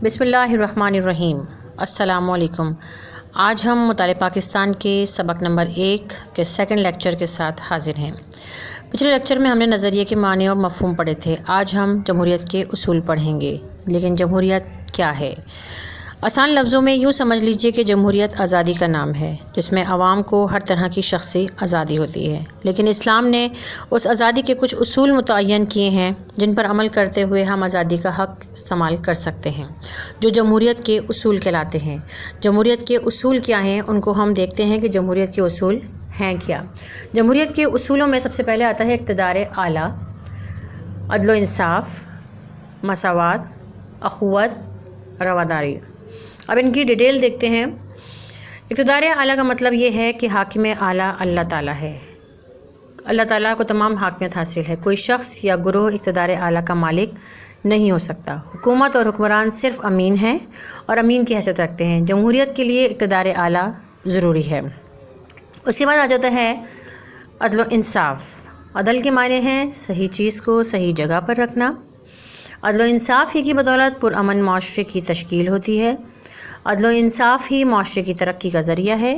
بسم اللہ الرحمن الرحیم۔ السلام علیکم۔ آج ہم مطالعہ پاکستان کے سبق نمبر 1 کے سیکنڈ لیکچر کے ساتھ حاضر ہیں۔ پچھلے لیکچر میں ہم نے نظریے کے معنی اور مفہوم پڑھے تھے۔ آج ہم جمہوریت کے اصول پڑھیں گے۔ لیکن جمہوریت کیا ہے؟ آسان لفظوں میں یوں سمجھ لیجئے کہ جمہوریت آزادی کا نام ہے، جس میں عوام کو ہر طرح کی شخصی آزادی ہوتی ہے۔ لیکن اسلام نے اس آزادی کے کچھ اصول متعین کیے ہیں جن پر عمل کرتے ہوئے ہم آزادی کا حق استعمال کر سکتے ہیں، جو جمہوریت کے اصول کہلاتے ہیں۔ جمہوریت کے اصول کیا ہیں، ان کو ہم دیکھتے ہیں کہ جمہوریت کے اصول ہیں کیا۔ جمہوریت کے اصولوں میں سب سے پہلے آتا ہے اقتدار اعلیٰ، عدل و انصاف، مساوات، اخوت، رواداری۔ اب ان کی ڈیٹیل دیکھتے ہیں۔ اقتدار اعلیٰ کا مطلب یہ ہے کہ حاکم اعلیٰ اللہ تعالیٰ ہے۔ اللہ تعالیٰ کو تمام حاکمیت حاصل ہے۔ کوئی شخص یا گروہ اقتدار اعلیٰ کا مالک نہیں ہو سکتا۔ حکومت اور حکمران صرف امین ہیں اور امین کی حیثیت رکھتے ہیں۔ جمہوریت کے لیے اقتدار اعلیٰ ضروری ہے۔ اس کے بعد آ جاتا ہے عدل و انصاف۔ عدل کے معنی ہیں صحیح چیز کو صحیح جگہ پر رکھنا۔ عدل و انصاف ہی کی بدولت پرامن معاشرے کی تشکیل ہوتی ہے۔ عدل و انصاف ہی معاشرے کی ترقی کا ذریعہ ہے۔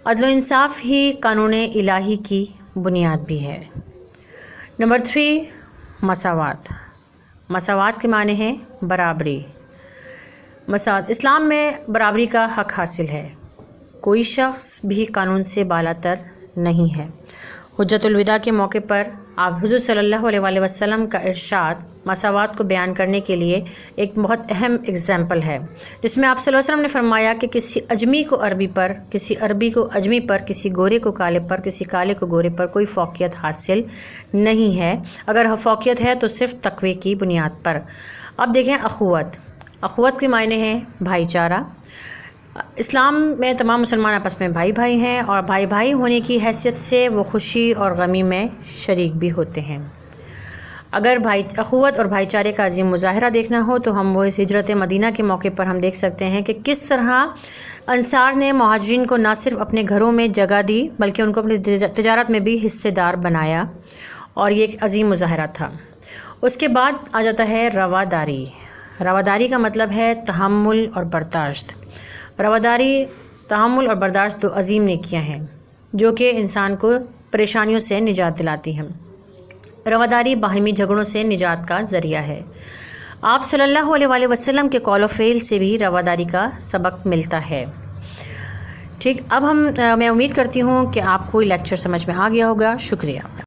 عدل و انصاف ہی قانون الہی کی بنیاد بھی ہے۔ نمبر 3، مساوات۔ مساوات کے معنی ہیں برابری۔ مساوات اسلام میں برابری کا حق حاصل ہے۔ کوئی شخص بھی قانون سے بالا تر نہیں ہے۔ حجت الوداع کے موقع پر آپ حضور صلی اللہ علیہ وآلہ وسلم کا ارشاد مساوات کو بیان کرنے کے لیے ایک بہت اہم اگزامپل ہے، جس میں آپ صلی اللہ علیہ وسلم نے فرمایا کہ کسی اجمی کو عربی پر، کسی عربی کو اجمی پر، کسی گورے کو کالے پر، کسی کالے کو گورے پر کوئی فوقیت حاصل نہیں ہے۔ اگر فوقیت ہے تو صرف تقوی کی بنیاد پر۔ اب دیکھیں اخوت۔ اخوت کے معنی ہیں بھائی چارہ۔ اسلام میں تمام مسلمان آپس میں بھائی بھائی ہیں اور بھائی بھائی ہونے کی حیثیت سے وہ خوشی اور غمی میں شریک بھی ہوتے ہیں۔ اگر اخوت اور بھائی چارے کا عظیم مظاہرہ دیکھنا ہو تو ہم وہ اس ہجرت مدینہ کے موقع پر ہم دیکھ سکتے ہیں کہ کس طرح انصار نے مہاجرین کو نہ صرف اپنے گھروں میں جگہ دی بلکہ ان کو اپنی تجارت میں بھی حصے دار بنایا، اور یہ ایک عظیم مظاہرہ تھا۔ اس کے بعد آ جاتا ہے رواداری۔ رواداری کا مطلب ہے تحمل اور برداشت۔ رواداری، تحمل اور برداشت دو عظیم نیکیاں ہیں جو کہ انسان کو پریشانیوں سے نجات دلاتی ہیں۔ رواداری باہمی جھگڑوں سے نجات کا ذریعہ ہے۔ آپ صلی اللہ علیہ وآلہ وسلم کے قول و فعل سے بھی رواداری کا سبق ملتا ہے۔ ٹھیک، اب میں امید کرتی ہوں کہ آپ کو یہ لیکچر سمجھ میں آ گیا ہوگا۔ شکریہ۔